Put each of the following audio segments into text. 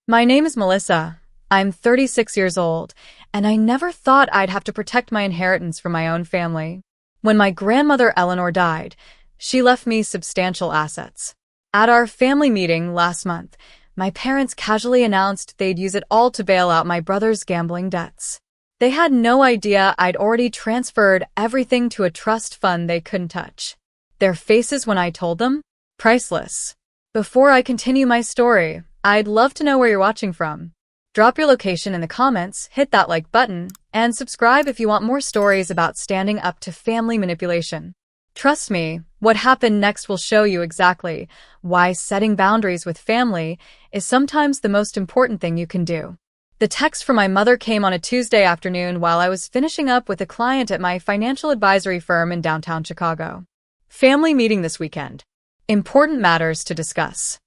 My name is Melissa. I'm 36 years old, and I never thought I'd have to protect my inheritance from my own family. When my grandmother Eleanor died, she left me substantial assets. At our family meeting last month, my parents casually announced they'd use it all to bail out my brother's gambling debts. They had no idea I'd already transferred everything to a trust fund they couldn't touch. Their faces when I told them? Priceless. Before I continue my story, I'd love to know where you're watching from. Drop your location in the comments, hit that like button, and subscribe if you want more stories about standing up to family manipulation. Trust me, what happened next will show you exactly why setting boundaries with family is sometimes the most important thing you can do. The text from my mother came on a Tuesday afternoon while I was finishing up with a client at my financial advisory firm in downtown Chicago. Family meeting this weekend. Important matters to discuss.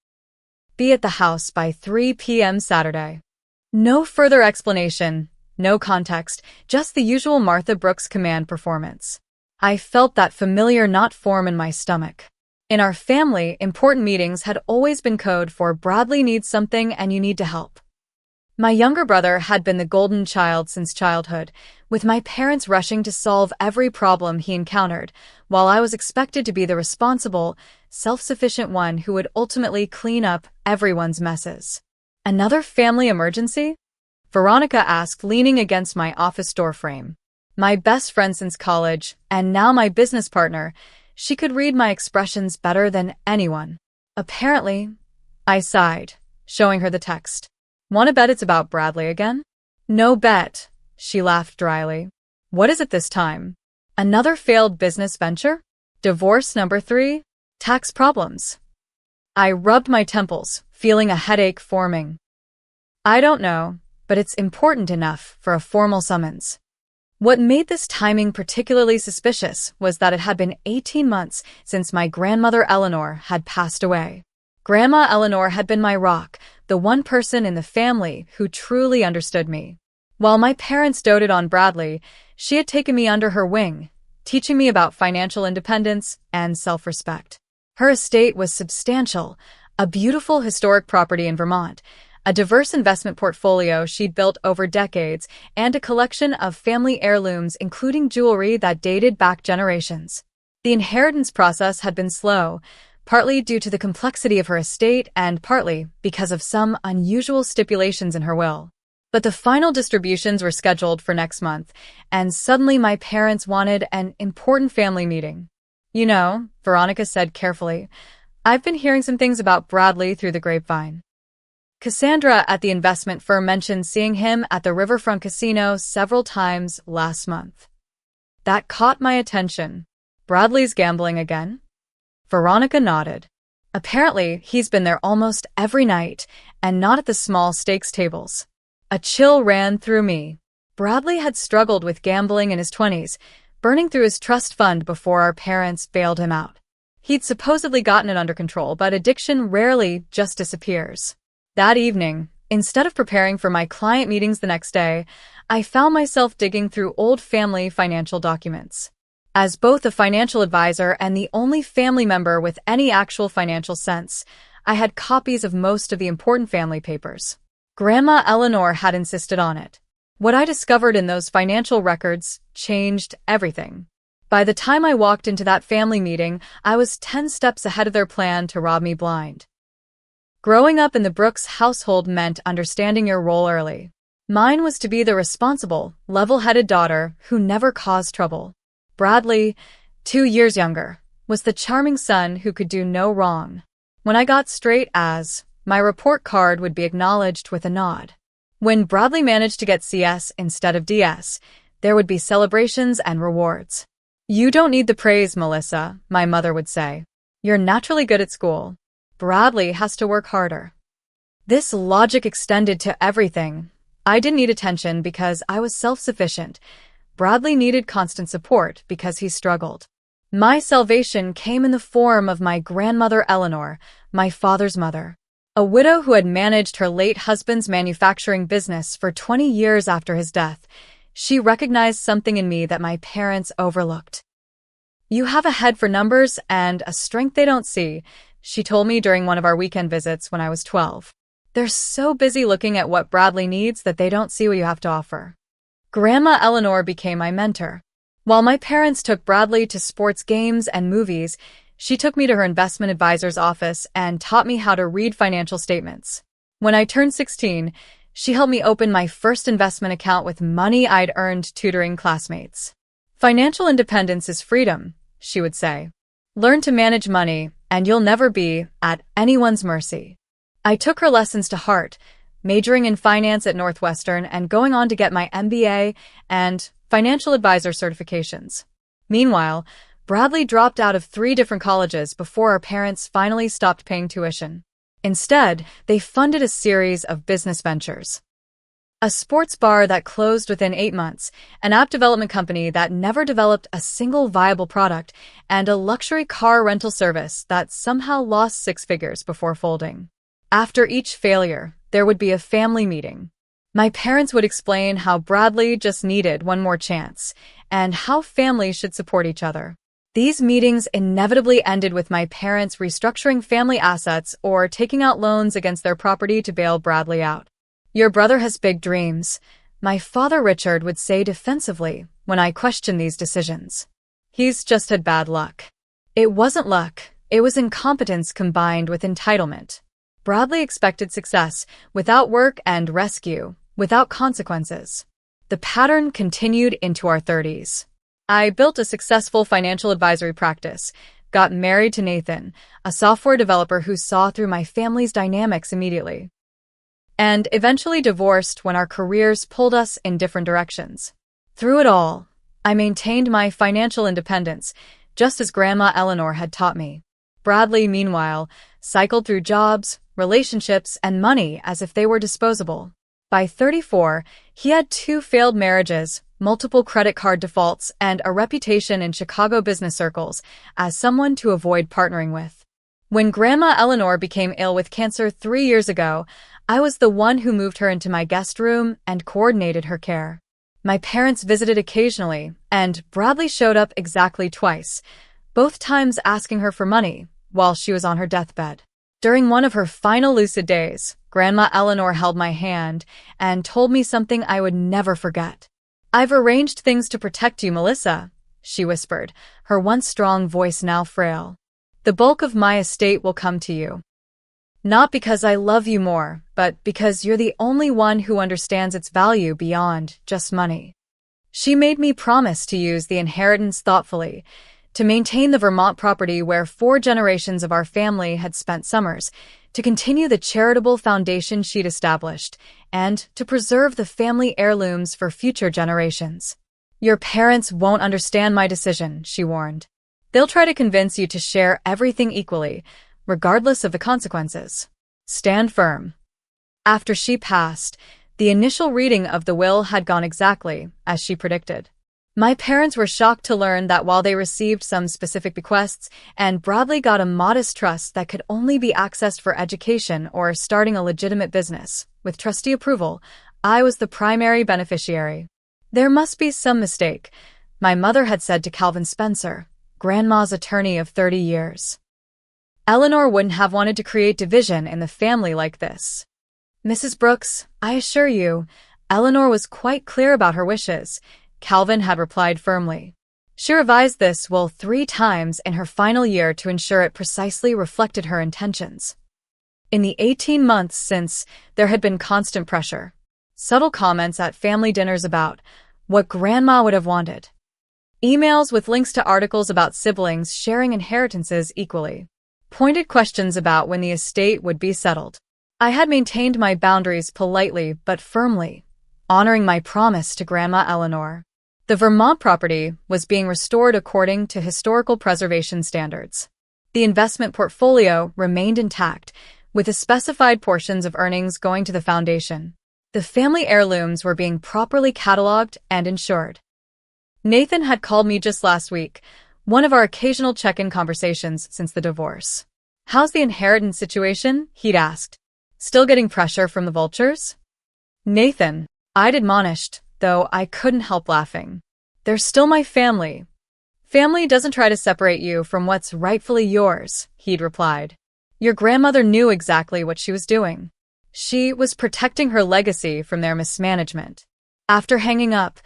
Be at the house by 3 p.m. Saturday. No further explanation, no context, just the usual Martha Brooks command performance. I felt that familiar knot form in my stomach. In our family, important meetings had always been code for Bradley needs something and you need to help. My younger brother had been the golden child since childhood, with my parents rushing to solve every problem he encountered, while I was expected to be the responsible, self-sufficient one who would ultimately clean up everyone's messes. Another family emergency? Veronica asked, leaning against my office door frame. My best friend since college, and now my business partner, she could read my expressions better than anyone. Apparently, I sighed, showing her the text. Want to bet it's about Bradley again? No bet, she laughed dryly. What is it this time? Another failed business venture? Divorce number 3? Tax problems? I rubbed my temples, feeling a headache forming. I don't know, but it's important enough for a formal summons. What made this timing particularly suspicious was that it had been 18 months since my grandmother Eleanor had passed away. Grandma Eleanor had been my rock, the one person in the family who truly understood me. While my parents doted on Bradley, she had taken me under her wing, teaching me about financial independence and self-respect. Her estate was substantial, a beautiful historic property in Vermont, a diverse investment portfolio she'd built over decades, and a collection of family heirlooms including jewelry that dated back generations. The inheritance process had been slow, partly due to the complexity of her estate and partly because of some unusual stipulations in her will. But the final distributions were scheduled for next month, and suddenly my parents wanted an important family meeting. You know, Veronica said carefully, I've been hearing some things about Bradley through the grapevine. Cassandra at the investment firm mentioned seeing him at the Riverfront Casino several times last month. That caught my attention. Bradley's gambling again? Veronica nodded. Apparently, he's been there almost every night, and not at the small stakes tables. A chill ran through me. Bradley had struggled with gambling in his 20s, burning through his trust fund before our parents bailed him out. He'd supposedly gotten it under control, but addiction rarely just disappears. That evening, instead of preparing for my client meetings the next day, I found myself digging through old family financial documents. As both a financial advisor and the only family member with any actual financial sense, I had copies of most of the important family papers. Grandma Eleanor had insisted on it. What I discovered in those financial records changed everything. By the time I walked into that family meeting, I was 10 steps ahead of their plan to rob me blind. Growing up in the Brooks household meant understanding your role early. Mine was to be the responsible, level-headed daughter who never caused trouble. Bradley, 2 years younger, was the charming son who could do no wrong. When I got straight A's, my report card would be acknowledged with a nod. When Bradley managed to get CS instead of DS, there would be celebrations and rewards. You don't need the praise, Melissa, my mother would say. You're naturally good at school. Bradley has to work harder. This logic extended to everything. I didn't need attention because I was self-sufficient. Bradley needed constant support because he struggled. My salvation came in the form of my grandmother Eleanor, my father's mother. A widow who had managed her late husband's manufacturing business for 20 years after his death, she recognized something in me that my parents overlooked. You have a head for numbers and a strength they don't see, she told me during one of our weekend visits when I was 12. They're so busy looking at what Bradley needs that they don't see what you have to offer. Grandma Eleanor became my mentor. While my parents took Bradley to sports games and movies, she took me to her investment advisor's office and taught me how to read financial statements. When I turned 16, she helped me open my first investment account with money I'd earned tutoring classmates. Financial independence is freedom, she would say. Learn to manage money, and you'll never be at anyone's mercy. I took her lessons to heart, majoring in finance at Northwestern and going on to get my MBA and financial advisor certifications. Meanwhile, Bradley dropped out of 3 different colleges before our parents finally stopped paying tuition. Instead, they funded a series of business ventures. A sports bar that closed within 8 months, an app development company that never developed a single viable product, and a luxury car rental service that somehow lost 6 figures before folding. After each failure, there would be a family meeting. My parents would explain how Bradley just needed one more chance, and how families should support each other. These meetings inevitably ended with my parents restructuring family assets or taking out loans against their property to bail Bradley out. "Your brother has big dreams," my father Richard would say defensively when I questioned these decisions. "He's just had bad luck." It wasn't luck, it was incompetence combined with entitlement. Bradley expected success without work and rescue, without consequences. The pattern continued into our 30s. I built a successful financial advisory practice, got married to Nathan, a software developer who saw through my family's dynamics immediately, and eventually divorced when our careers pulled us in different directions. Through it all, I maintained my financial independence, just as Grandma Eleanor had taught me. Bradley, meanwhile, cycled through jobs, relationships, and money as if they were disposable. By 34, he had 2 failed marriages, multiple credit card defaults, and a reputation in Chicago business circles as someone to avoid partnering with. When Grandma Eleanor became ill with cancer 3 years ago, I was the one who moved her into my guest room and coordinated her care. My parents visited occasionally, and Bradley showed up exactly twice, both times asking her for money while she was on her deathbed. During one of her final lucid days, Grandma Eleanor held my hand and told me something I would never forget. "I've arranged things to protect you, Melissa," she whispered, her once strong voice now frail. "The bulk of my estate will come to you. Not because I love you more, but because you're the only one who understands its value beyond just money." She made me promise to use the inheritance thoughtfully, to maintain the Vermont property where 4 generations of our family had spent summers, to continue the charitable foundation she'd established, and to preserve the family heirlooms for future generations. "Your parents won't understand my decision," she warned. "They'll try to convince you to share everything equally, regardless of the consequences. Stand firm." After she passed, the initial reading of the will had gone exactly as she predicted. My parents were shocked to learn that while they received some specific bequests, and Bradley got a modest trust that could only be accessed for education or starting a legitimate business, with trustee approval, I was the primary beneficiary. "There must be some mistake," my mother had said to Calvin Spencer, Grandma's attorney of 30 years. "Eleanor wouldn't have wanted to create division in the family like this." "Mrs. Brooks, I assure you, Eleanor was quite clear about her wishes," Calvin had replied firmly. "She revised this will 3 times in her final year to ensure it precisely reflected her intentions." In the 18 months since, there had been constant pressure. Subtle comments at family dinners about what Grandma would have wanted. Emails with links to articles about siblings sharing inheritances equally. Pointed questions about when the estate would be settled. I had maintained my boundaries politely but firmly, honoring my promise to Grandma Eleanor. The Vermont property was being restored according to historical preservation standards. The investment portfolio remained intact, with the specified portions of earnings going to the foundation. The family heirlooms were being properly cataloged and insured. Nathan had called me just last week, one of our occasional check-in conversations since the divorce. "How's the inheritance situation?" he'd asked. "Still getting pressure from the vultures?" "Nathan," I'd admonished, though I couldn't help laughing. "They're still my family." "Family doesn't try to separate you from what's rightfully yours," he'd replied. "Your grandmother knew exactly what she was doing. She was protecting her legacy from their mismanagement. After hanging up,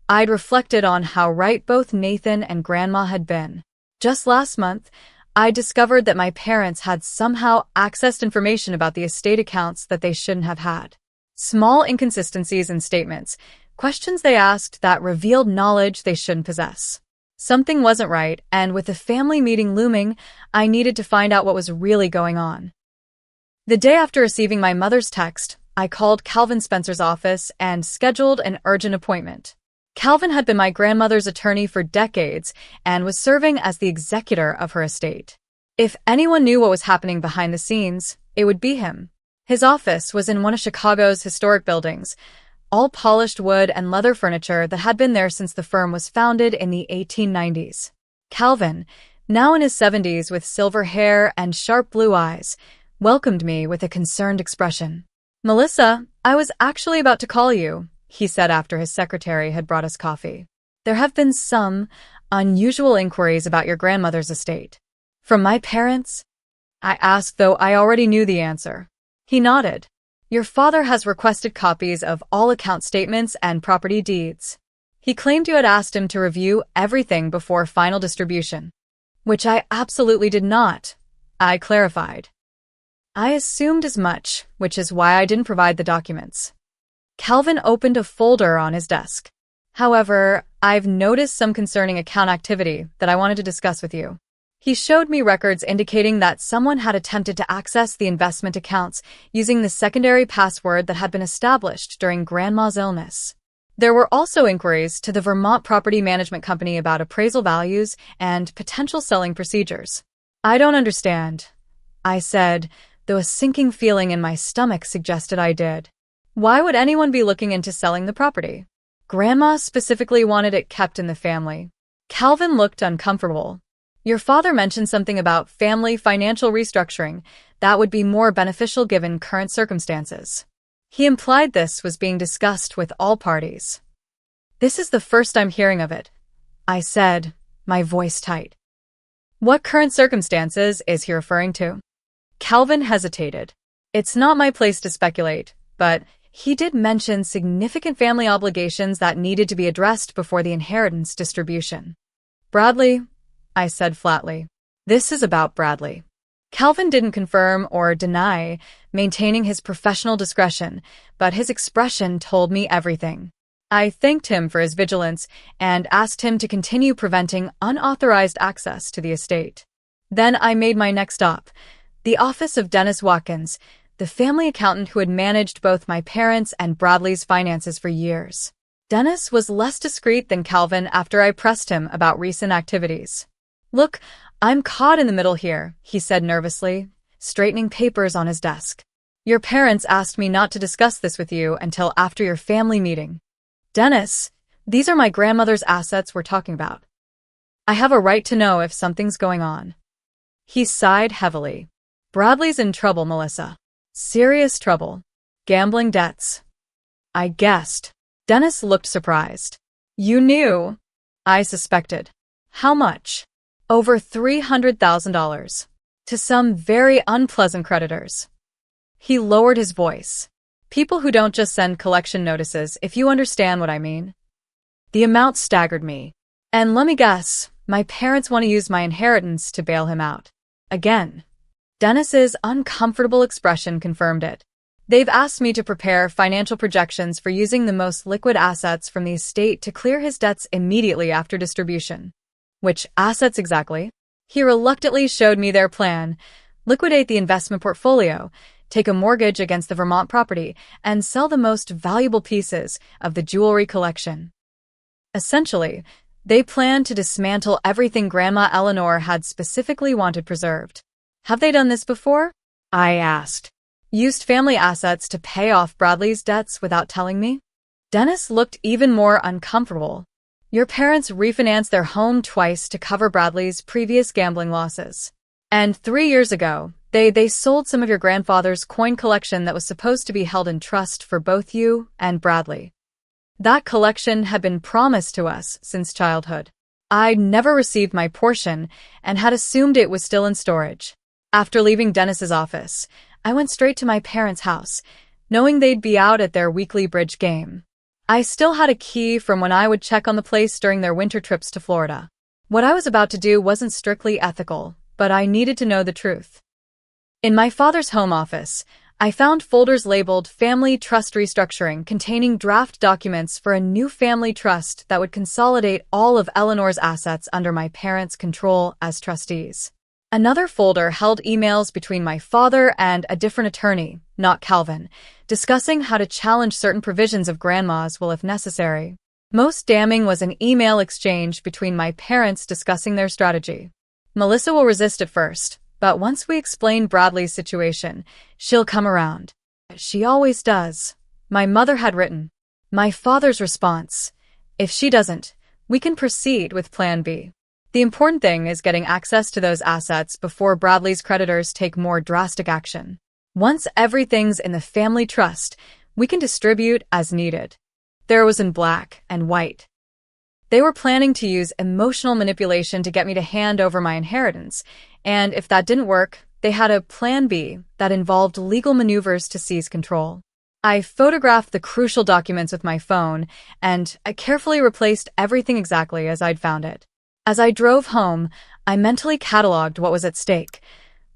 I'd reflected on how right both Nathan and Grandma had been. Just last month, I discovered that my parents had somehow accessed information about the estate accounts that they shouldn't have had. Small inconsistencies in statements, questions they asked that revealed knowledge they shouldn't possess. Something wasn't right, and with the family meeting looming, I needed to find out what was really going on. The day after receiving my mother's text, I called Calvin Spencer's office and scheduled an urgent appointment. Calvin had been my grandmother's attorney for decades and was serving as the executor of her estate. If anyone knew what was happening behind the scenes, it would be him. His office was in one of Chicago's historic buildings, all polished wood and leather furniture that had been there since the firm was founded in the 1890s. Calvin, now in his 70s with silver hair and sharp blue eyes, welcomed me with a concerned expression. "Melissa, I was actually about to call you," he said after his secretary had brought us coffee. "There have been some unusual inquiries about your grandmother's estate." "From my parents?" I asked, though I already knew the answer. He nodded. "Your father has requested copies of all account statements and property deeds. He claimed you had asked him to review everything before final distribution." "Which I absolutely did not," I clarified. "I assumed as much, which is why I didn't provide the documents." Calvin opened a folder on his desk. "However, I've noticed some concerning account activity that I wanted to discuss with you." He showed me records indicating that someone had attempted to access the investment accounts using the secondary password that had been established during Grandma's illness. There were also inquiries to the Vermont Property Management Company about appraisal values and potential selling procedures. "I don't understand," I said, though a sinking feeling in my stomach suggested I did. "Why would anyone be looking into selling the property?" "Grandma specifically wanted it kept in the family." Calvin looked uncomfortable. "Your father mentioned something about family financial restructuring that would be more beneficial given current circumstances. He implied this was being discussed with all parties." "This is the first I'm hearing of it," I said, my voice tight. "What current circumstances is he referring to?" Calvin hesitated. "It's not my place to speculate, but he did mention significant family obligations that needed to be addressed before the inheritance distribution." "Bradley," I said flatly. "This is about Bradley." Calvin didn't confirm or deny, maintaining his professional discretion, but his expression told me everything. I thanked him for his vigilance and asked him to continue preventing unauthorized access to the estate. Then I made my next stop, the office of Dennis Watkins, the family accountant who had managed both my parents' and Bradley's finances for years. Dennis was less discreet than Calvin after I pressed him about recent activities. "Look, I'm caught in the middle here," he said nervously, straightening papers on his desk. "Your parents asked me not to discuss this with you until after your family meeting." "Dennis, these are my grandmother's assets we're talking about. I have a right to know if something's going on." He sighed heavily. "Bradley's in trouble, Melissa. Serious trouble. Gambling debts." I guessed. Dennis looked surprised. "You knew?" I suspected. "How much?" "Over $300,000. To some very unpleasant creditors." He lowered his voice. "People who don't just send collection notices, if you understand what I mean." The amount staggered me. "And let me guess, my parents want to use my inheritance to bail him out." Again. Dennis's uncomfortable expression confirmed it. "They've asked me to prepare financial projections for using the most liquid assets from the estate to clear his debts immediately after distribution." "Which assets exactly?" He reluctantly showed me their plan: liquidate the investment portfolio, take a mortgage against the Vermont property, and sell the most valuable pieces of the jewelry collection. Essentially, they planned to dismantle everything Grandma Eleanor had specifically wanted preserved. "Have they done this before?" I asked. "Used family assets to pay off Bradley's debts without telling me?" Dennis looked even more uncomfortable. "Your parents refinanced their home twice to cover Bradley's previous gambling losses. And 3 years ago, they sold some of your grandfather's coin collection that was supposed to be held in trust for both you and Bradley. That collection had been promised to us since childhood. I'd never received my portion and had assumed it was still in storage." After leaving Dennis's office, I went straight to my parents' house, knowing they'd be out at their weekly bridge game. I still had a key from when I would check on the place during their winter trips to Florida. What I was about to do wasn't strictly ethical, but I needed to know the truth. In my father's home office, I found folders labeled Family Trust Restructuring containing draft documents for a new family trust that would consolidate all of Eleanor's assets under my parents' control as trustees. Another folder held emails between my father and a different attorney, not Calvin, discussing how to challenge certain provisions of Grandma's will if necessary. Most damning was an email exchange between my parents discussing their strategy. Melissa will resist at first, but once we explain Bradley's situation, she'll come around. She always does. My mother had written. My father's response: if she doesn't, we can proceed with Plan B. The important thing is getting access to those assets before Bradley's creditors take more drastic action. Once everything's in the family trust, we can distribute as needed. There was in black and white. They were planning to use emotional manipulation to get me to hand over my inheritance, and if that didn't work, they had a Plan B that involved legal maneuvers to seize control. I photographed the crucial documents with my phone, and I carefully replaced everything exactly as I'd found it. As I drove home, I mentally cataloged what was at stake.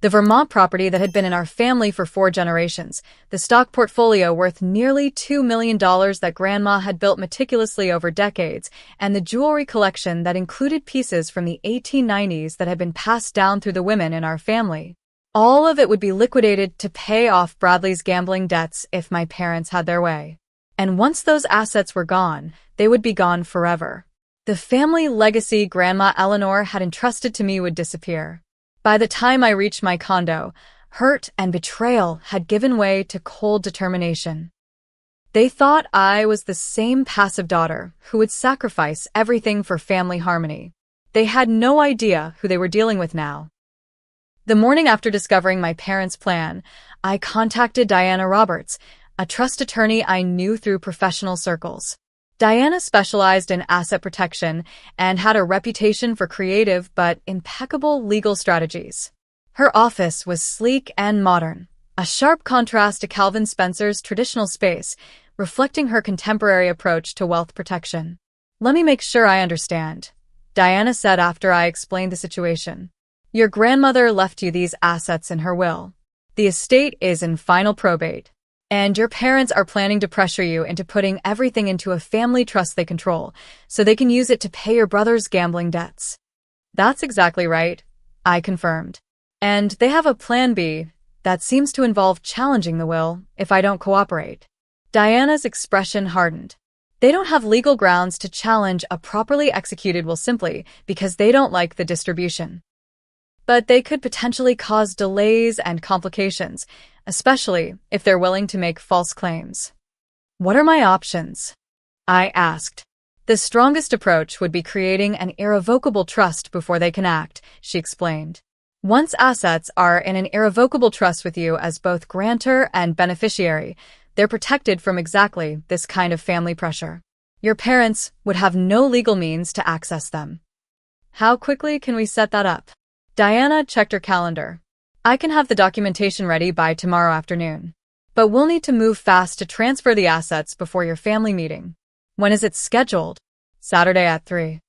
The Vermont property that had been in our family for 4 generations, the stock portfolio worth nearly $2 million that Grandma had built meticulously over decades, and the jewelry collection that included pieces from the 1890s that had been passed down through the women in our family. All of it would be liquidated to pay off Bradley's gambling debts if my parents had their way. And once those assets were gone, they would be gone forever. The family legacy Grandma Eleanor had entrusted to me would disappear. By the time I reached my condo, hurt and betrayal had given way to cold determination. They thought I was the same passive daughter who would sacrifice everything for family harmony. They had no idea who they were dealing with now. The morning after discovering my parents' plan, I contacted Diana Roberts, a trust attorney I knew through professional circles. Diana specialized in asset protection and had a reputation for creative but impeccable legal strategies. Her office was sleek and modern, a sharp contrast to Calvin Spencer's traditional space, reflecting her contemporary approach to wealth protection. "Let me make sure I understand," Diana said after I explained the situation. "Your grandmother left you these assets in her will. The estate is in final probate, and your parents are planning to pressure you into putting everything into a family trust they control, so they can use it to pay your brother's gambling debts." "That's exactly right," I confirmed. "And they have a Plan B that seems to involve challenging the will if I don't cooperate." Diana's expression hardened. "They don't have legal grounds to challenge a properly executed will simply because they don't like the distribution. But they could potentially cause delays and complications, especially if they're willing to make false claims." "What are my options?" I asked. "The strongest approach would be creating an irrevocable trust before they can act," she explained. "Once assets are in an irrevocable trust with you as both grantor and beneficiary, they're protected from exactly this kind of family pressure. Your parents would have no legal means to access them." "How quickly can we set that up?" Diana checked her calendar. "I can have the documentation ready by tomorrow afternoon. But we'll need to move fast to transfer the assets before your family meeting." "When is it scheduled?" "Saturday at 3.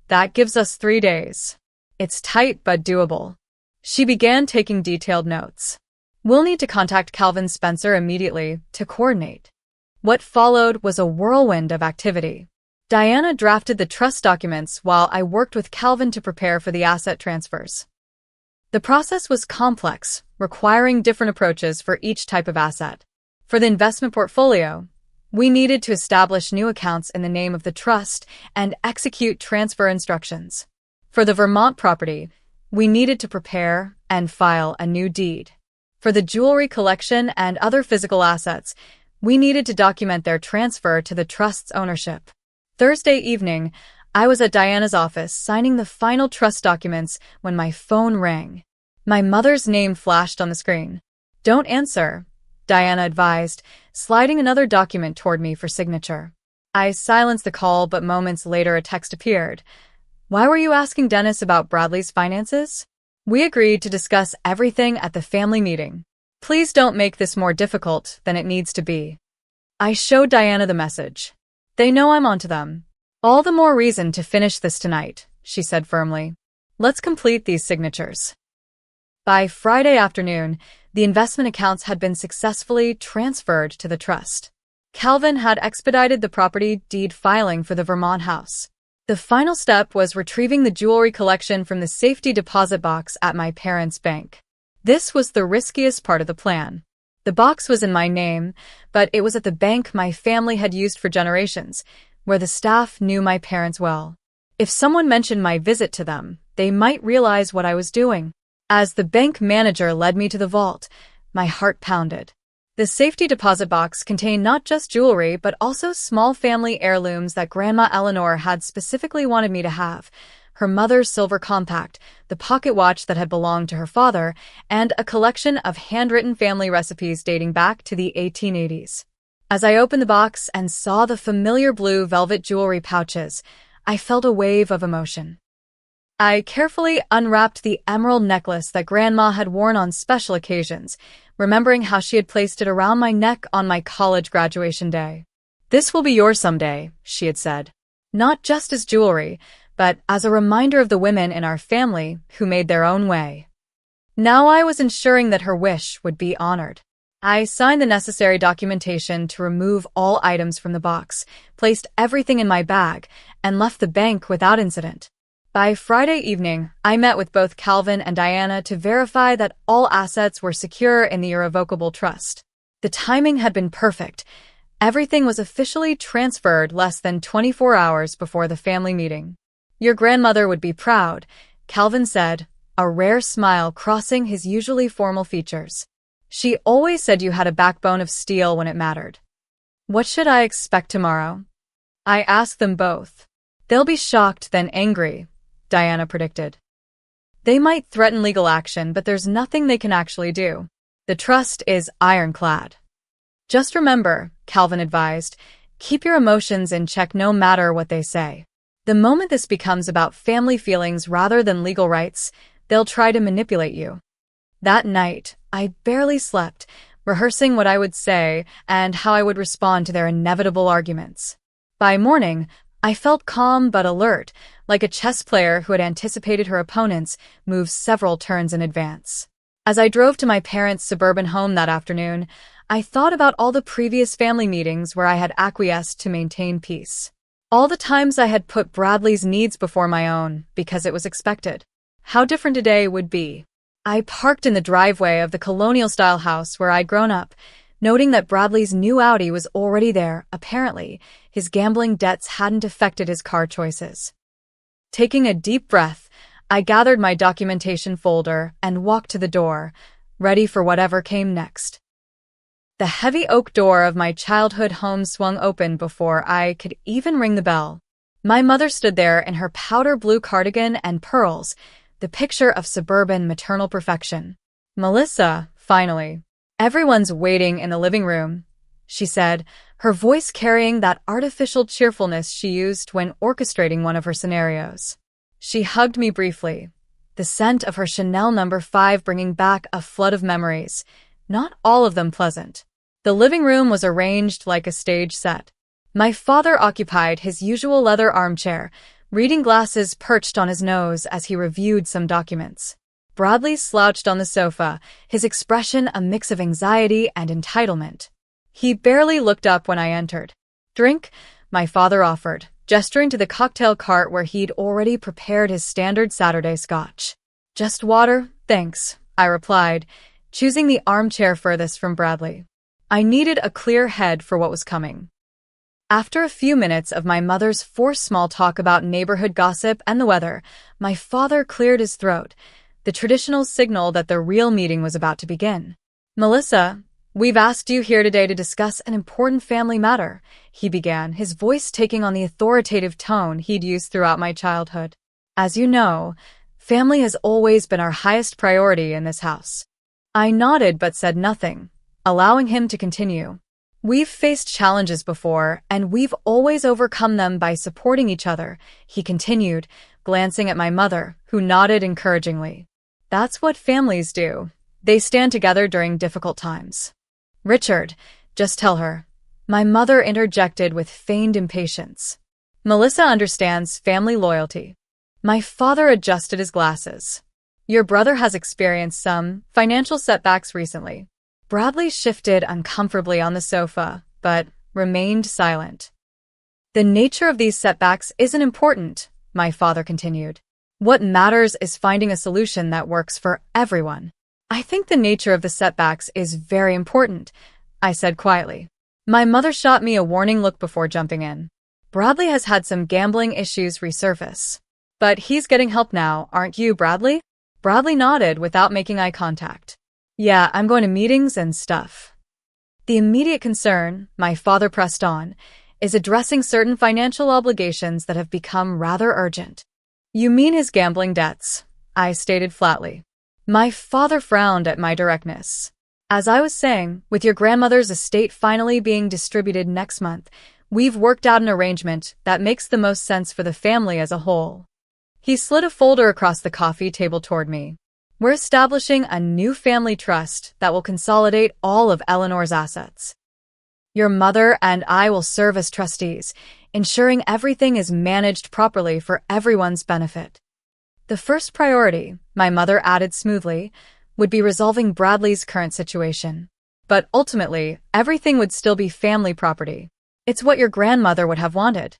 That gives us 3 days. It's tight but doable." She began taking detailed notes. "We'll need to contact Calvin Spencer immediately to coordinate." What followed was a whirlwind of activity. Diana drafted the trust documents while I worked with Calvin to prepare for the asset transfers. The process was complex, requiring different approaches for each type of asset. For the investment portfolio, we needed to establish new accounts in the name of the trust and execute transfer instructions. For the Vermont property, we needed to prepare and file a new deed. For the jewelry collection and other physical assets, we needed to document their transfer to the trust's ownership. Thursday evening, I was at Diana's office signing the final trust documents when my phone rang. My mother's name flashed on the screen. "Don't answer," Diana advised, sliding another document toward me for signature. I silenced the call, but moments later a text appeared. "Why were you asking Dennis about Bradley's finances?" "We agreed to discuss everything at the family meeting." Please don't make this more difficult than it needs to be. I showed Diana the message. They know I'm onto them. All the more reason to finish this tonight, she said firmly. Let's complete these signatures. By Friday afternoon, the investment accounts had been successfully transferred to the trust. Calvin had expedited the property deed filing for the Vermont house. The final step was retrieving the jewelry collection from the safety deposit box at my parents' bank. This was the riskiest part of the plan. The box was in my name, but it was at the bank my family had used for generations, where the staff knew my parents well. If someone mentioned my visit to them, they might realize what I was doing. As the bank manager led me to the vault, my heart pounded. The safety deposit box contained not just jewelry, but also small family heirlooms that Grandma Eleanor had specifically wanted me to have. Her mother's silver compact, the pocket watch that had belonged to her father, and a collection of handwritten family recipes dating back to the 1880s. As I opened the box and saw the familiar blue velvet jewelry pouches, I felt a wave of emotion. I carefully unwrapped the emerald necklace that Grandma had worn on special occasions, remembering how she had placed it around my neck on my college graduation day. This will be yours someday, she had said. Not just as jewelry, but as a reminder of the women in our family who made their own way. Now I was ensuring that her wish would be honored. I signed the necessary documentation to remove all items from the box, placed everything in my bag, and left the bank without incident. By Friday evening, I met with both Calvin and Diana to verify that all assets were secure in the irrevocable trust. The timing had been perfect. Everything was officially transferred less than 24 hours before the family meeting. Your grandmother would be proud, Calvin said, a rare smile crossing his usually formal features. She always said you had a backbone of steel when it mattered. What should I expect tomorrow? I asked them both. They'll be shocked, then angry, Diana predicted. They might threaten legal action, but there's nothing they can actually do. The trust is ironclad. Just remember, Calvin advised, keep your emotions in check no matter what they say. The moment this becomes about family feelings rather than legal rights, they'll try to manipulate you. That night, I barely slept, rehearsing what I would say and how I would respond to their inevitable arguments. By morning, I felt calm but alert, like a chess player who had anticipated her opponent's moves several turns in advance. As I drove to my parents' suburban home that afternoon, I thought about all the previous family meetings where I had acquiesced to maintain peace. All the times I had put Bradley's needs before my own because it was expected. How different today would be. I parked in the driveway of the colonial-style house where I'd grown up, noting that Bradley's new Audi was already there. Apparently, his gambling debts hadn't affected his car choices. Taking a deep breath, I gathered my documentation folder and walked to the door, ready for whatever came next. The heavy oak door of my childhood home swung open before I could even ring the bell. My mother stood there in her powder blue cardigan and pearls, the picture of suburban maternal perfection. Melissa, finally. Everyone's waiting in the living room, she said, her voice carrying that artificial cheerfulness she used when orchestrating one of her scenarios. She hugged me briefly, the scent of her Chanel No. 5 bringing back a flood of memories, not all of them pleasant. The living room was arranged like a stage set. My father occupied his usual leather armchair, reading glasses perched on his nose as he reviewed some documents. Bradley slouched on the sofa, his expression a mix of anxiety and entitlement. He barely looked up when I entered. Drink, my father offered, gesturing to the cocktail cart where he'd already prepared his standard Saturday scotch. Just water, thanks, I replied, choosing the armchair furthest from Bradley. I needed a clear head for what was coming. After a few minutes of my mother's forced small talk about neighborhood gossip and the weather, my father cleared his throat, the traditional signal that the real meeting was about to begin. Melissa, we've asked you here today to discuss an important family matter, he began, his voice taking on the authoritative tone he'd used throughout my childhood. As you know, family has always been our highest priority in this house. I nodded but said nothing, allowing him to continue. We've faced challenges before, and we've always overcome them by supporting each other, he continued, glancing at my mother, who nodded encouragingly. That's what families do, They stand together during difficult times. Richard, just tell her. My mother interjected with feigned impatience. Melissa understands family loyalty. My father adjusted his glasses. Your brother has experienced some financial setbacks recently. Bradley shifted uncomfortably on the sofa, but remained silent. The nature of these setbacks isn't important, my father continued. What matters is finding a solution that works for everyone. I think the nature of the setbacks is very important, I said quietly. My mother shot me a warning look before jumping in. Bradley has had some gambling issues resurface. But he's getting help now, aren't you, Bradley? Bradley nodded without making eye contact. Yeah, I'm going to meetings and stuff. The immediate concern, my father pressed on, is addressing certain financial obligations that have become rather urgent. You mean his gambling debts, I stated flatly. My father frowned at my directness. As I was saying, with your grandmother's estate finally being distributed next month, we've worked out an arrangement that makes the most sense for the family as a whole. He slid a folder across the coffee table toward me. We're establishing a new family trust that will consolidate all of Eleanor's assets. Your mother and I will serve as trustees, ensuring everything is managed properly for everyone's benefit. The first priority, my mother added smoothly, would be resolving Bradley's current situation. But ultimately, everything would still be family property. It's what your grandmother would have wanted.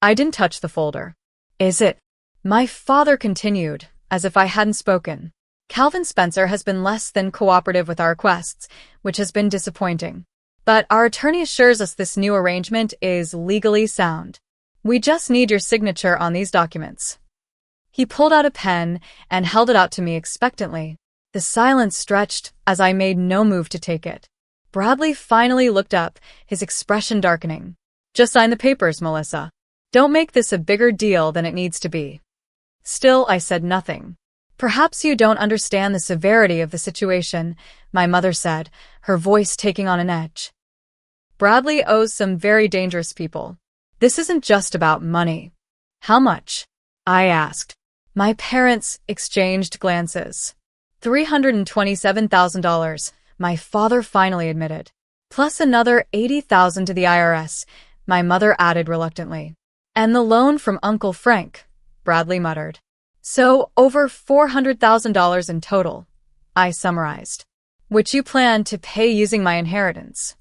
I didn't touch the folder. Is it? My father continued, as if I hadn't spoken. Calvin Spencer has been less than cooperative with our requests, which has been disappointing. But our attorney assures us this new arrangement is legally sound. We just need your signature on these documents. He pulled out a pen and held it out to me expectantly. The silence stretched as I made no move to take it. Bradley finally looked up, his expression darkening. Just sign the papers, Melissa. Don't make this a bigger deal than it needs to be. Still, I said nothing. Perhaps you don't understand the severity of the situation, my mother said, her voice taking on an edge. Bradley owes some very dangerous people. This isn't just about money. How much? I asked. My parents exchanged glances. $327,000, my father finally admitted. Plus another $80,000 to the IRS, my mother added reluctantly. And the loan from Uncle Frank, Bradley muttered. So, over $400,000 in total, I summarized. Which you plan to pay using my inheritance.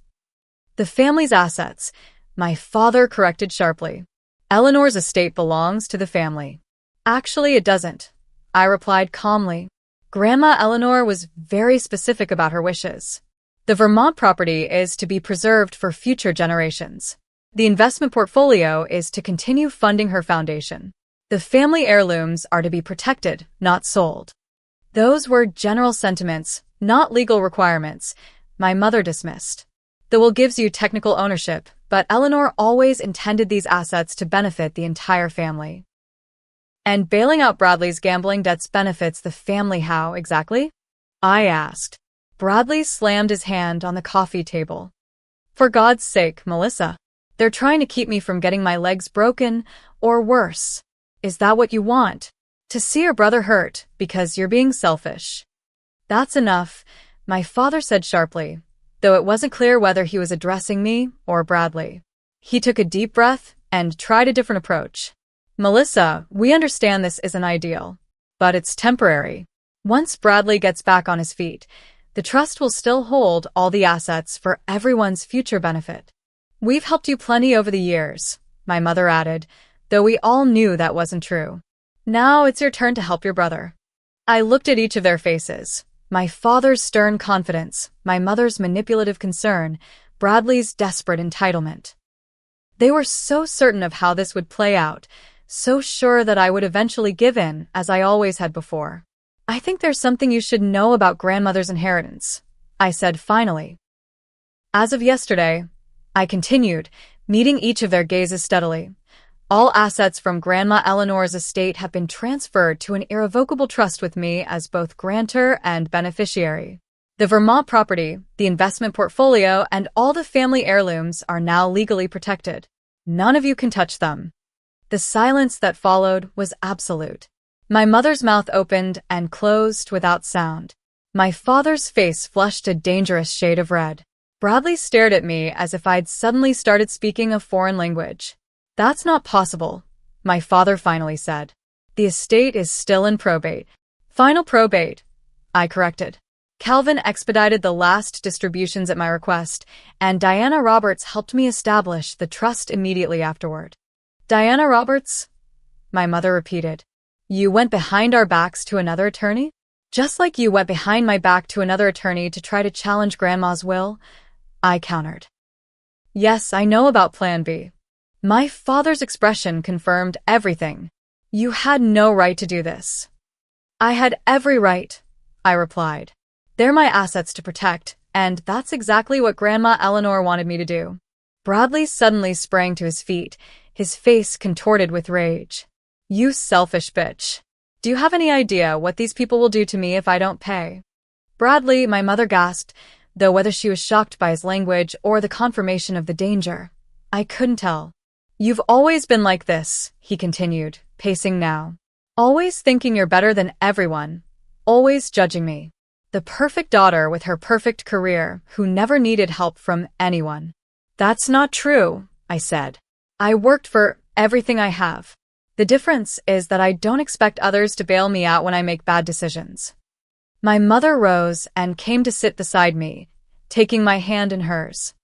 The family's assets, my father corrected sharply. Eleanor's estate belongs to the family. Actually, it doesn't, I replied calmly. Grandma Eleanor was very specific about her wishes. The Vermont property is to be preserved for future generations. The investment portfolio is to continue funding her foundation. The family heirlooms are to be protected, not sold. Those were general sentiments, not legal requirements, my mother dismissed. The will gives you technical ownership, but Eleanor always intended these assets to benefit the entire family. And bailing out Bradley's gambling debts benefits the family how, exactly? I asked. Bradley slammed his hand on the coffee table. For God's sake, Melissa. They're trying to keep me from getting my legs broken, or worse. Is that what you want? To see your brother hurt, because you're being selfish. That's enough, my father said sharply, though it wasn't clear whether he was addressing me or Bradley. He took a deep breath and tried a different approach. Melissa, we understand this isn't ideal, but it's temporary. Once Bradley gets back on his feet, the trust will still hold all the assets for everyone's future benefit. We've helped you plenty over the years, my mother added, though we all knew that wasn't true. Now it's your turn to help your brother. I looked at each of their faces. My father's stern confidence, my mother's manipulative concern, Bradley's desperate entitlement. They were so certain of how this would play out, so sure that I would eventually give in, as I always had before. I think there's something you should know about grandmother's inheritance, I said finally. As of yesterday, I continued, meeting each of their gazes steadily. All assets from Grandma Eleanor's estate have been transferred to an irrevocable trust with me as both grantor and beneficiary. The Vermont property, the investment portfolio, and all the family heirlooms are now legally protected. None of you can touch them. The silence that followed was absolute. My mother's mouth opened and closed without sound. My father's face flushed a dangerous shade of red. Bradley stared at me as if I'd suddenly started speaking a foreign language. That's not possible, my father finally said. The estate is still in probate. Final probate, I corrected. Calvin expedited the last distributions at my request, and Diana Roberts helped me establish the trust immediately afterward. Diana Roberts? My mother repeated. You went behind our backs to another attorney? Just like you went behind my back to another attorney to try to challenge Grandma's will? I countered. Yes, I know about Plan B. My father's expression confirmed everything. You had no right to do this. I had every right, I replied. They're my assets to protect, and that's exactly what Grandma Eleanor wanted me to do. Bradley suddenly sprang to his feet, his face contorted with rage. You selfish bitch. Do you have any idea what these people will do to me if I don't pay? Bradley, my mother gasped, though whether she was shocked by his language or the confirmation of the danger, I couldn't tell. You've always been like this, he continued, pacing now. Always thinking you're better than everyone. Always judging me. The perfect daughter with her perfect career who never needed help from anyone. That's not true, I said. I worked for everything I have. The difference is that I don't expect others to bail me out when I make bad decisions. My mother rose and came to sit beside me, taking my hand in hers.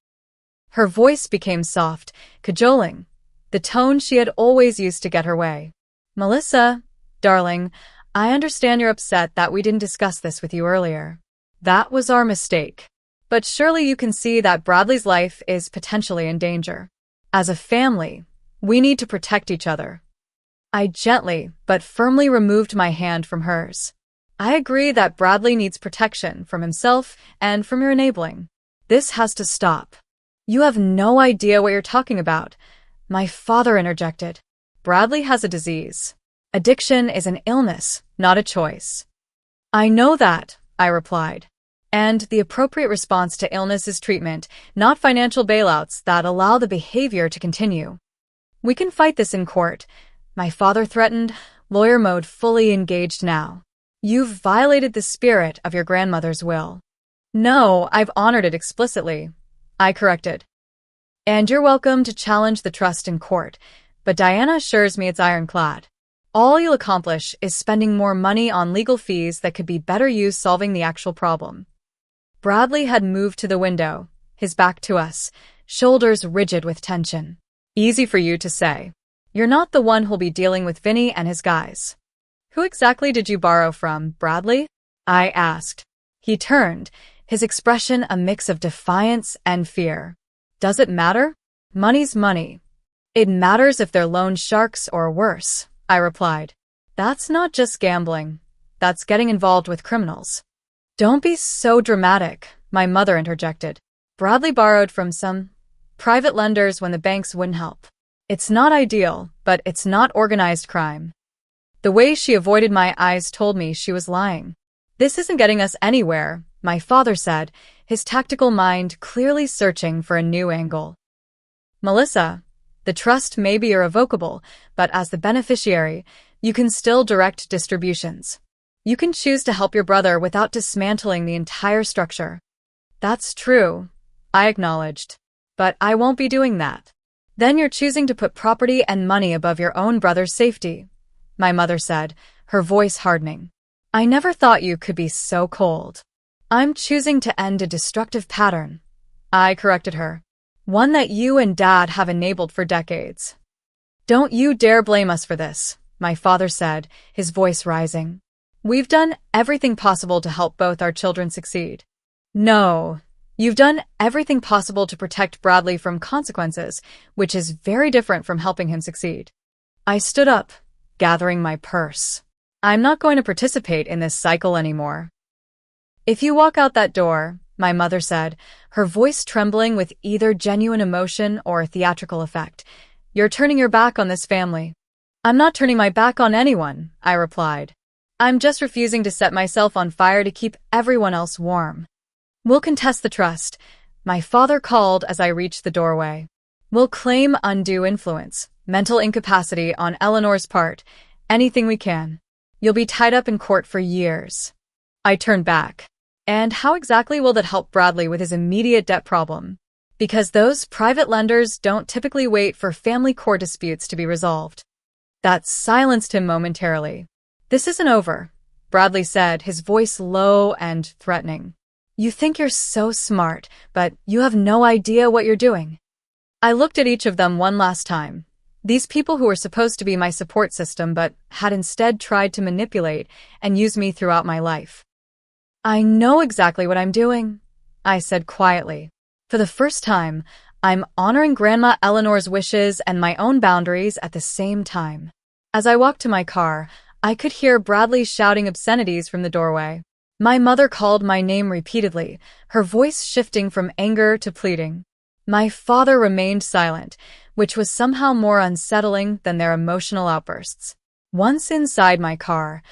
Her voice became soft, cajoling, the tone she had always used to get her way. Melissa, darling, I understand you're upset that we didn't discuss this with you earlier. That was our mistake. But surely you can see that Bradley's life is potentially in danger. As a family, we need to protect each other. I gently but firmly removed my hand from hers. I agree that Bradley needs protection from himself and from your enabling. This has to stop. You have no idea what you're talking about, my father interjected. Bradley has a disease. Addiction is an illness, not a choice. I know that, I replied. And the appropriate response to illness is treatment, not financial bailouts that allow the behavior to continue. We can fight this in court, my father threatened, lawyer mode fully engaged now. You've violated the spirit of your grandmother's will. No, I've honored it explicitly, I corrected. And you're welcome to challenge the trust in court, but Diana assures me it's ironclad. All you'll accomplish is spending more money on legal fees that could be better used solving the actual problem. Bradley had moved to the window, his back to us, shoulders rigid with tension. Easy for you to say. You're not the one who'll be dealing with Vinny and his guys. Who exactly did you borrow from, Bradley? I asked. He turned, his expression a mix of defiance and fear. Does it matter? Money's money. It matters if they're loan sharks or worse, I replied. That's not just gambling. That's getting involved with criminals. Don't be so dramatic, my mother interjected. Bradley borrowed from some private lenders when the banks wouldn't help. It's not ideal, but it's not organized crime. The way she avoided my eyes told me she was lying. This isn't getting us anywhere, my father said, his tactical mind clearly searching for a new angle. Melissa, the trust may be irrevocable, but as the beneficiary, you can still direct distributions. You can choose to help your brother without dismantling the entire structure. That's true, I acknowledged. But I won't be doing that. Then you're choosing to put property and money above your own brother's safety, my mother said, her voice hardening. I never thought you could be so cold. I'm choosing to end a destructive pattern, I corrected her. One that you and Dad have enabled for decades. Don't you dare blame us for this, my father said, his voice rising. We've done everything possible to help both our children succeed. No. You've done everything possible to protect Bradley from consequences, which is very different from helping him succeed. I stood up, gathering my purse. I'm not going to participate in this cycle anymore. If you walk out that door, my mother said, her voice trembling with either genuine emotion or theatrical effect, you're turning your back on this family. I'm not turning my back on anyone, I replied. I'm just refusing to set myself on fire to keep everyone else warm. We'll contest the trust, my father called as I reached the doorway. We'll claim undue influence, mental incapacity on Eleanor's part, anything we can. You'll be tied up in court for years. I turned back. And how exactly will that help Bradley with his immediate debt problem? Because those private lenders don't typically wait for family court disputes to be resolved. That silenced him momentarily. "This isn't over," Bradley said, his voice low and threatening. "You think you're so smart, but you have no idea what you're doing." I looked at each of them one last time. These people who were supposed to be my support system but had instead tried to manipulate and use me throughout my life. "I know exactly what I'm doing," I said quietly. For the first time, I'm honoring Grandma Eleanor's wishes and my own boundaries at the same time. As I walked to my car, I could hear Bradley shouting obscenities from the doorway. My mother called my name repeatedly, her voice shifting from anger to pleading. My father remained silent, which was somehow more unsettling than their emotional outbursts. Once inside my car,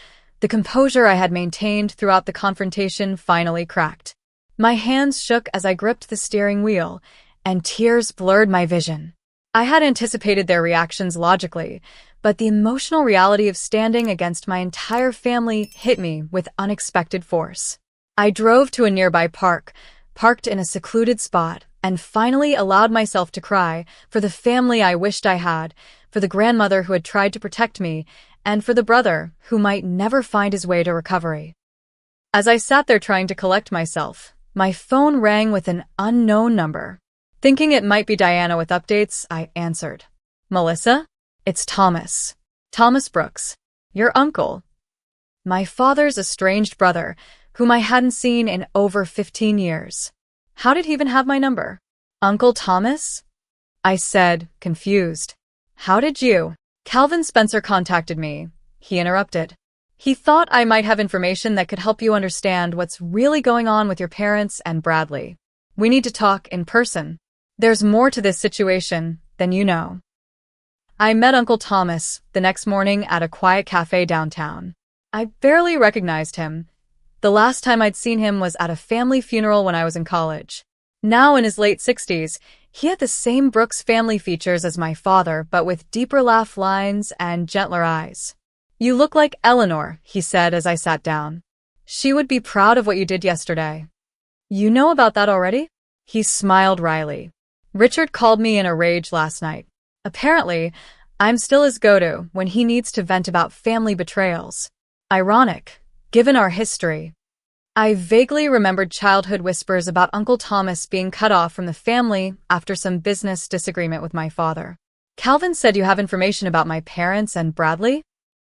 the composure I had maintained throughout the confrontation finally cracked. My hands shook as I gripped the steering wheel, and tears blurred my vision. I had anticipated their reactions logically, but the emotional reality of standing against my entire family hit me with unexpected force. I drove to a nearby park, parked in a secluded spot, and finally allowed myself to cry for the family I wished I had, for the grandmother who had tried to protect me, and for the brother who might never find his way to recovery. As I sat there trying to collect myself, my phone rang with an unknown number. Thinking it might be Diana with updates, I answered. "Melissa? It's Thomas. Thomas Brooks. Your uncle." My father's estranged brother, whom I hadn't seen in over 15 years. How did he even have my number? "Uncle Thomas?" I said, confused. "How did you?" "Calvin Spencer contacted me," he interrupted. "He thought I might have information that could help you understand what's really going on with your parents and Bradley. We need to talk in person. There's more to this situation than you know." I met Uncle Thomas the next morning at a quiet cafe downtown. I barely recognized him. The last time I'd seen him was at a family funeral when I was in college. Now in his late 60s, he had the same Brooks family features as my father, but with deeper laugh lines and gentler eyes. "You look like Eleanor," he said as I sat down. "She would be proud of what you did yesterday." "You know about that already?" He smiled wryly. "Richard called me in a rage last night. Apparently, I'm still his go-to when he needs to vent about family betrayals. Ironic, given our history." I vaguely remembered childhood whispers about Uncle Thomas being cut off from the family after some business disagreement with my father. "Calvin said you have information about my parents and Bradley?"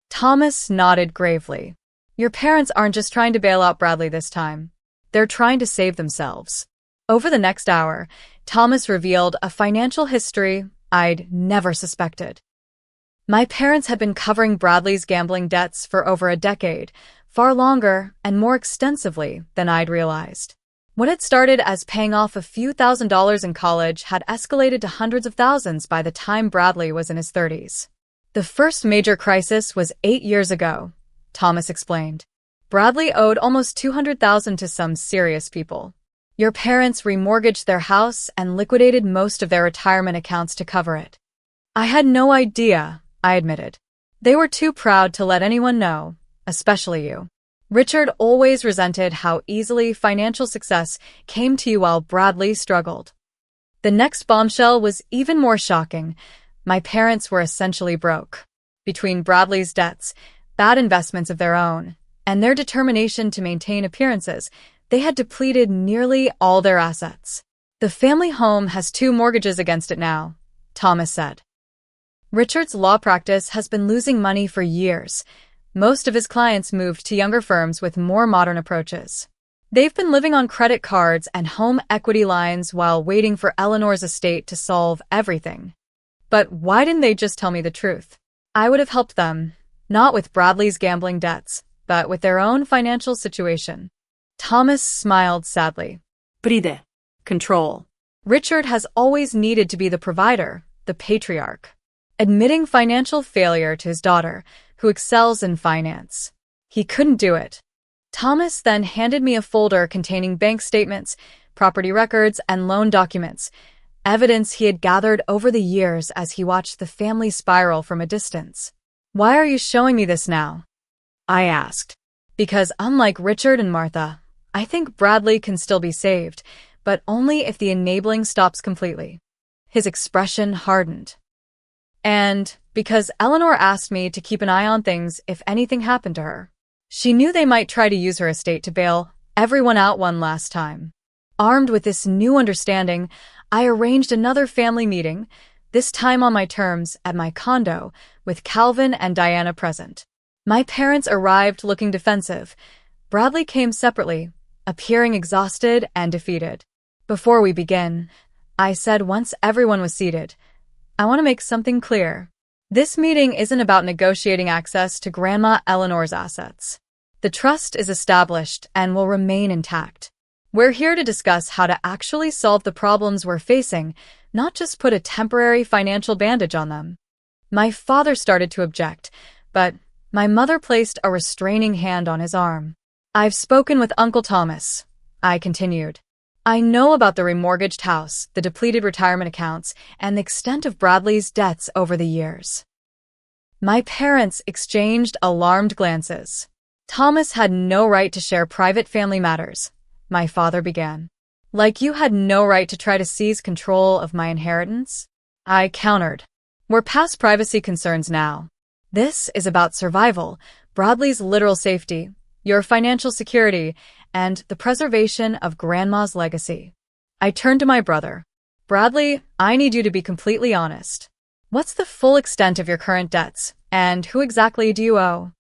Thomas nodded gravely. "Your parents aren't just trying to bail out Bradley this time. They're trying to save themselves." Over the next hour, Thomas revealed a financial history I'd never suspected. My parents had been covering Bradley's gambling debts for over a decade, far longer and more extensively than I'd realized. What had started as paying off a few $1,000s in college had escalated to hundreds of thousands by the time Bradley was in his 30s. "The first major crisis was 8 years ago," Thomas explained. "Bradley owed almost $200,000 to some serious people. Your parents remortgaged their house and liquidated most of their retirement accounts to cover it." "I had no idea," I admitted. "They were too proud to let anyone know, especially you. Richard always resented how easily financial success came to you while Bradley struggled." The next bombshell was even more shocking. My parents were essentially broke. Between Bradley's debts, bad investments of their own, and their determination to maintain appearances, they had depleted nearly all their assets. "The family home has 2 mortgages against it now," Thomas said. "Richard's law practice has been losing money for years. Most of his clients moved to younger firms with more modern approaches. They've been living on credit cards and home equity lines while waiting for Eleanor's estate to solve everything. But why didn't they just tell me the truth? I would have helped them, not with Bradley's gambling debts, but with their own financial situation." Thomas smiled sadly. "Bride. Control. Richard has always needed to be the provider, the patriarch, admitting financial failure to his daughter, who excels in finance. He couldn't do it." Thomas then handed me a folder containing bank statements, property records, and loan documents, evidence he had gathered over the years as he watched the family spiral from a distance. "Why are you showing me this now?" I asked. "Because unlike Richard and Martha, I think Bradley can still be saved, but only if the enabling stops completely. His expression hardened. And because Eleanor asked me to keep an eye on things if anything happened to her. She knew they might try to use her estate to bail everyone out one last time. Armed with this new understanding, I arranged another family meeting, this time on my terms at my condo, with Calvin and Diana present. My parents arrived looking defensive. Bradley came separately, appearing exhausted and defeated. Before we begin, I said once everyone was seated, I want to make something clear. This meeting isn't about negotiating access to Grandma Eleanor's assets. The trust is established and will remain intact. We're here to discuss how to actually solve the problems we're facing, not just put a temporary financial bandage on them. My father started to object, but my mother placed a restraining hand on his arm. I've spoken with Uncle Thomas, I continued. I know about the remortgaged house, the depleted retirement accounts, and the extent of Bradley's debts over the years. My parents exchanged alarmed glances. Thomas had no right to share private family matters, my father began. Like you had no right to try to seize control of my inheritance? I countered. We're past privacy concerns now. This is about survival, Bradley's literal safety, your financial security, and the preservation of Grandma's legacy. I turned to my brother. Bradley, I need you to be completely honest. What's the full extent of your current debts, and who exactly do you owe?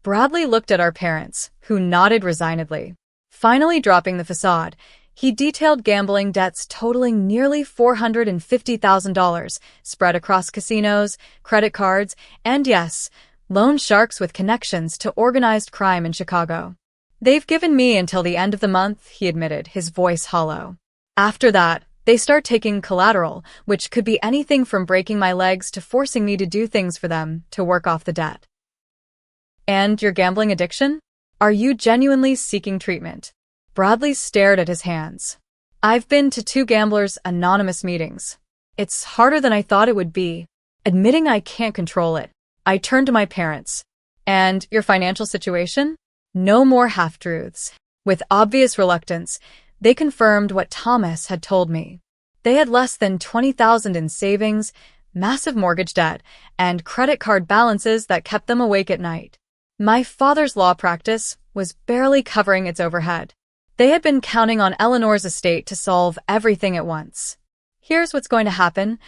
Bradley looked at our parents, who nodded resignedly. Finally dropping the facade, he detailed gambling debts totaling nearly $450,000, spread across casinos, credit cards, and yes, loan sharks with connections to organized crime in Chicago. They've given me until the end of the month, he admitted, his voice hollow. After that, they start taking collateral, which could be anything from breaking my legs to forcing me to do things for them to work off the debt. And your gambling addiction? Are you genuinely seeking treatment? Bradley stared at his hands. I've been to 2 Gamblers Anonymous meetings. It's harder than I thought it would be. Admitting I can't control it, I turned to my parents. And your financial situation? No more half-truths. With obvious reluctance, they confirmed what Thomas had told me. They had less than $20,000 in savings, massive mortgage debt, and credit card balances that kept them awake at night. My father's law practice was barely covering its overhead. They had been counting on Eleanor's estate to solve everything at once. Here's what's going to happen,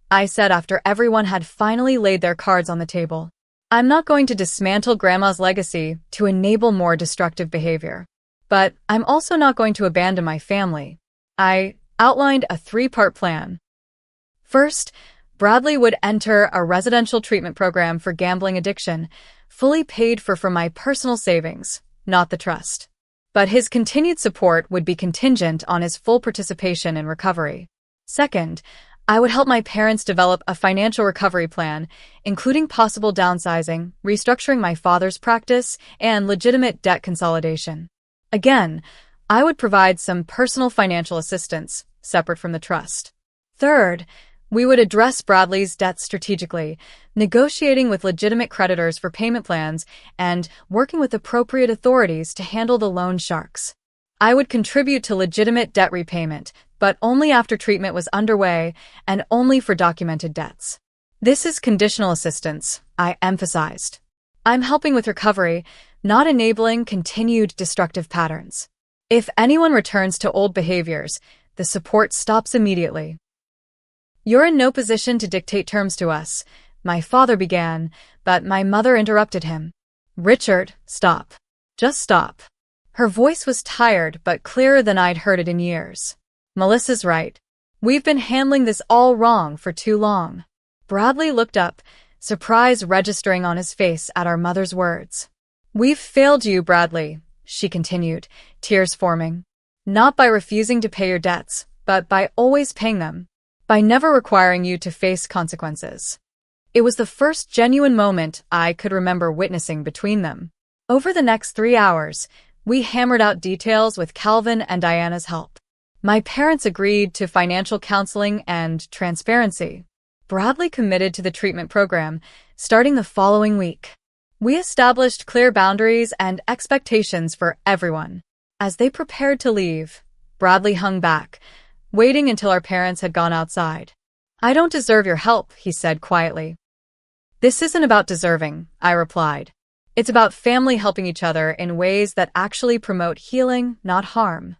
I said after everyone had finally laid their cards on the table. I'm not going to dismantle Grandma's legacy to enable more destructive behavior. But I'm also not going to abandon my family. I outlined a 3-part plan. First, Bradley would enter a residential treatment program for gambling addiction, fully paid for from my personal savings, not the trust. But his continued support would be contingent on his full participation in recovery. Second, I would help my parents develop a financial recovery plan, including possible downsizing, restructuring my father's practice, and legitimate debt consolidation. Again, I would provide some personal financial assistance, separate from the trust. Third, we would address Bradley's debts strategically, negotiating with legitimate creditors for payment plans and working with appropriate authorities to handle the loan sharks. I would contribute to legitimate debt repayment, but only after treatment was underway and only for documented debts. This is conditional assistance, I emphasized. I'm helping with recovery, not enabling continued destructive patterns. If anyone returns to old behaviors, the support stops immediately. You're in no position to dictate terms to us, my father began, but my mother interrupted him. Richard, stop. Just stop. Her voice was tired but clearer than I'd heard it in years. Melissa's right. We've been handling this all wrong for too long. Bradley looked up, surprise registering on his face at our mother's words. We've failed you, Bradley, she continued, tears forming. Not by refusing to pay your debts, but by always paying them. By never requiring you to face consequences. It was the first genuine moment I could remember witnessing between them. Over the next 3 hours, we hammered out details with Calvin and Diana's help. My parents agreed to financial counseling and transparency. Bradley committed to the treatment program, starting the following week. We established clear boundaries and expectations for everyone. As they prepared to leave, Bradley hung back, waiting until our parents had gone outside. "I don't deserve your help," he said quietly. "This isn't about deserving," I replied. "It's about family helping each other in ways that actually promote healing, not harm."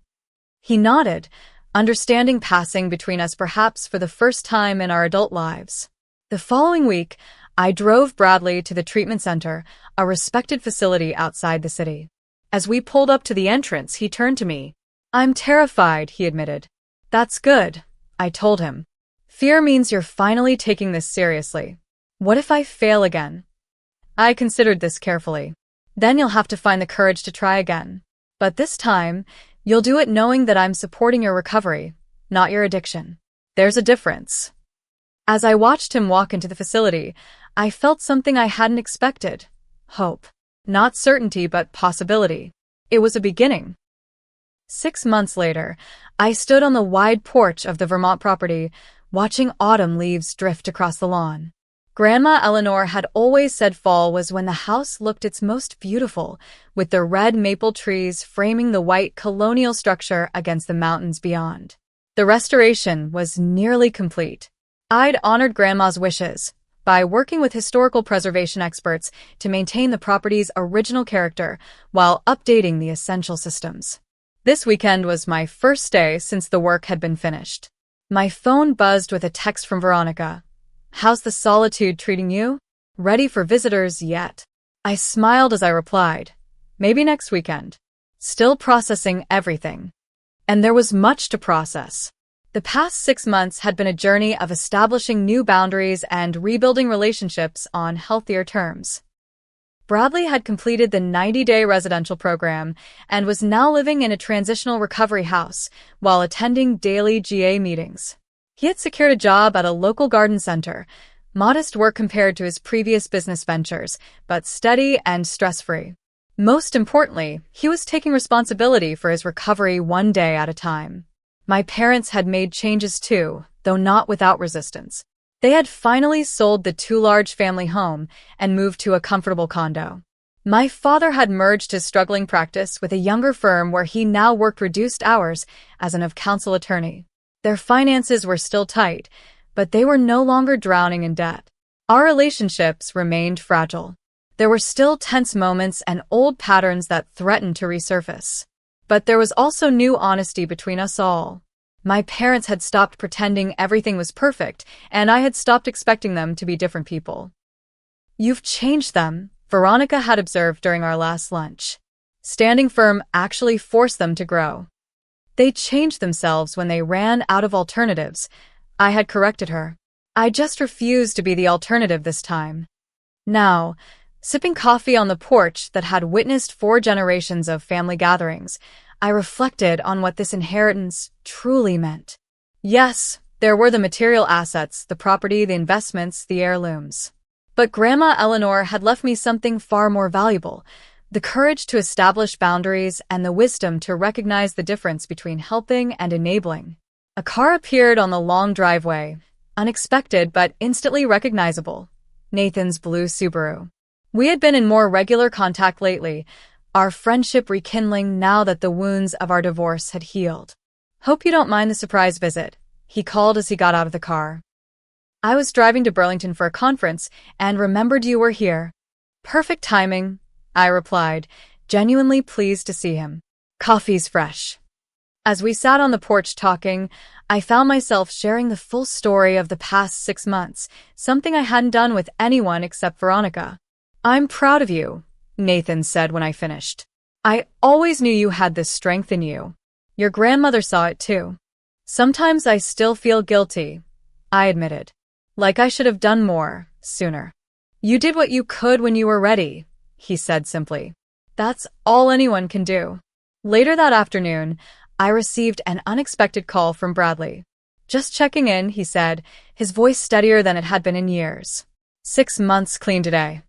He nodded, understanding passing between us perhaps for the first time in our adult lives. The following week, I drove Bradley to the treatment center, a respected facility outside the city. As we pulled up to the entrance, he turned to me. "I'm terrified," he admitted. "That's good," I told him. "Fear means you're finally taking this seriously. What if I fail again?" "I considered this carefully. Then you'll have to find the courage to try again. But this time, you'll do it knowing that I'm supporting your recovery, not your addiction. There's a difference." As I watched him walk into the facility, I felt something I hadn't expected. Hope. Not certainty, but possibility. It was a beginning. 6 months later, I stood on the wide porch of the Vermont property, watching autumn leaves drift across the lawn. Grandma Eleanor had always said fall was when the house looked its most beautiful, with the red maple trees framing the white colonial structure against the mountains beyond. The restoration was nearly complete. I'd honored Grandma's wishes by working with historical preservation experts to maintain the property's original character while updating the essential systems. This weekend was my first day since the work had been finished. My phone buzzed with a text from Veronica. "How's the solitude treating you? Ready for visitors yet?" I smiled as I replied, "Maybe next weekend." Still processing everything. And there was much to process. The past 6 months had been a journey of establishing new boundaries and rebuilding relationships on healthier terms. Bradley had completed the 90-day residential program and was now living in a transitional recovery house while attending daily GA meetings. He had secured a job at a local garden center, modest work compared to his previous business ventures, but steady and stress-free. Most importantly, he was taking responsibility for his recovery one day at a time. My parents had made changes too, though not without resistance. They had finally sold the too-large family home and moved to a comfortable condo. My father had merged his struggling practice with a younger firm where he now worked reduced hours as an of-counsel attorney. Their finances were still tight, but they were no longer drowning in debt. Our relationships remained fragile. There were still tense moments and old patterns that threatened to resurface. But there was also new honesty between us all. My parents had stopped pretending everything was perfect, and I had stopped expecting them to be different people. "You've changed them," Veronica had observed during our last lunch. Standing firm actually forced them to grow. "They changed themselves when they ran out of alternatives," I had corrected her. "I just refused to be the alternative this time." Now, sipping coffee on the porch that had witnessed 4 generations of family gatherings, I reflected on what this inheritance truly meant. Yes, there were the material assets, the property, the investments, the heirlooms. But Grandma Eleanor had left me something far more valuable, the courage to establish boundaries and the wisdom to recognize the difference between helping and enabling. A car appeared on the long driveway, unexpected but instantly recognizable. Nathan's blue Subaru. We had been in more regular contact lately, our friendship rekindling now that the wounds of our divorce had healed. "Hope you don't mind the surprise visit," he called as he got out of the car. "I was driving to Burlington for a conference and remembered you were here." "Perfect timing," I replied, genuinely pleased to see him. "Coffee's fresh." As we sat on the porch talking, I found myself sharing the full story of the past 6 months, something I hadn't done with anyone except Veronica. "I'm proud of you," Nathan said when I finished. "I always knew you had this strength in you. Your grandmother saw it too." "Sometimes I still feel guilty," I admitted. "Like I should have done more, sooner." "You did what you could when you were ready," he said simply. "That's all anyone can do." Later that afternoon, I received an unexpected call from Bradley. "Just checking in," he said, his voice steadier than it had been in years. 6 months clean today."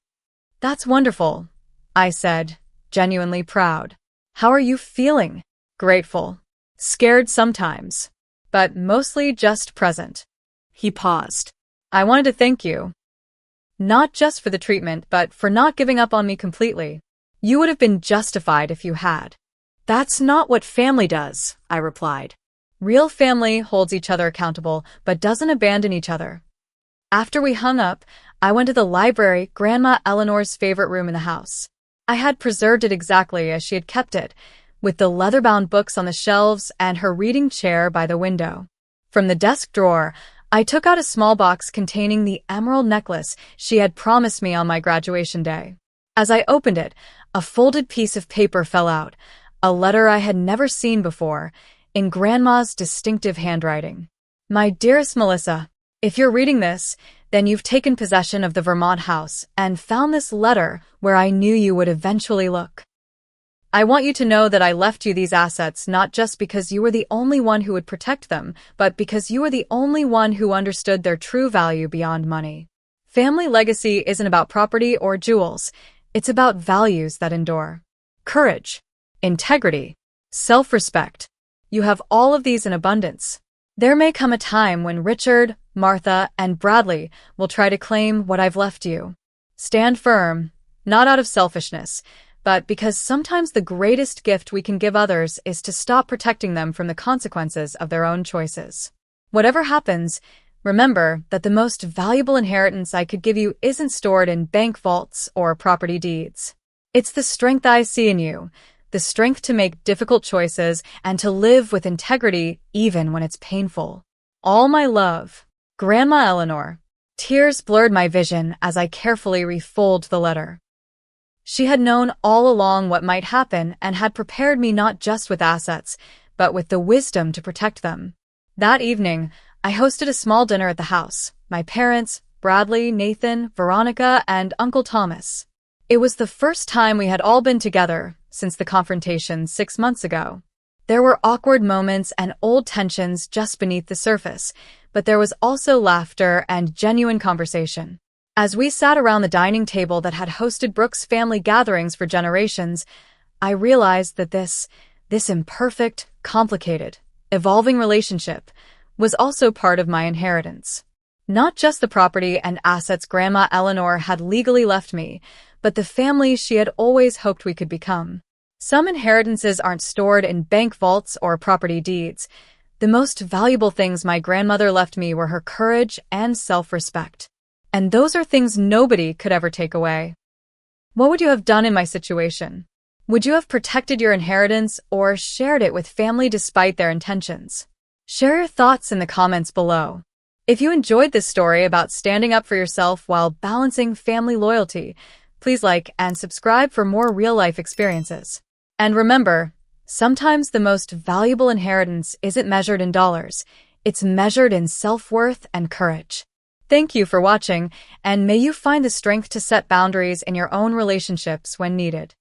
"That's wonderful," I said, genuinely proud. "How are you feeling?" "Grateful. Scared sometimes. But mostly just present." He paused. "I wanted to thank you. Not just for the treatment, but for not giving up on me completely. You would have been justified if you had. That's not what family does, I replied. Real family holds each other accountable, but doesn't abandon each other. After we hung up, I went to the library, Grandma Eleanor's favorite room in the house. I had preserved it exactly as she had kept it, with the leather-bound books on the shelves and her reading chair by the window. From the desk drawer, I took out a small box containing the emerald necklace she had promised me on my graduation day. As I opened it, a folded piece of paper fell out, a letter I had never seen before, in Grandma's distinctive handwriting. My dearest Melissa, if you're reading this, then you've taken possession of the Vermont house and found this letter where I knew you would eventually look. I want you to know that I left you these assets not just because you were the only one who would protect them, but because you were the only one who understood their true value beyond money. Family legacy isn't about property or jewels. It's about values that endure. Courage, integrity, self-respect. You have all of these in abundance. There may come a time when Richard, Martha, and Bradley will try to claim what I've left you. Stand firm, not out of selfishness, but because sometimes the greatest gift we can give others is to stop protecting them from the consequences of their own choices. Whatever happens, remember that the most valuable inheritance I could give you isn't stored in bank vaults or property deeds. It's the strength I see in you, the strength to make difficult choices and to live with integrity even when it's painful. All my love, Grandma Eleanor. Tears blurred my vision as I carefully refolded the letter. She had known all along what might happen and had prepared me not just with assets, but with the wisdom to protect them. That evening, I hosted a small dinner at the house. My parents, Bradley, Nathan, Veronica, and Uncle Thomas. It was the first time we had all been together since the confrontation 6 months ago. There were awkward moments and old tensions just beneath the surface, but there was also laughter and genuine conversation. As we sat around the dining table that had hosted Brooks' family gatherings for generations, I realized that this imperfect, complicated, evolving relationship was also part of my inheritance. Not just the property and assets Grandma Eleanor had legally left me, but the family she had always hoped we could become. Some inheritances aren't stored in bank vaults or property deeds. The most valuable things my grandmother left me were her courage and self-respect. And those are things nobody could ever take away. What would you have done in my situation? Would you have protected your inheritance or shared it with family despite their intentions? Share your thoughts in the comments below. If you enjoyed this story about standing up for yourself while balancing family loyalty, please like and subscribe for more real-life experiences. And remember, sometimes the most valuable inheritance isn't measured in dollars, it's measured in self-worth and courage. Thank you for watching, and may you find the strength to set boundaries in your own relationships when needed.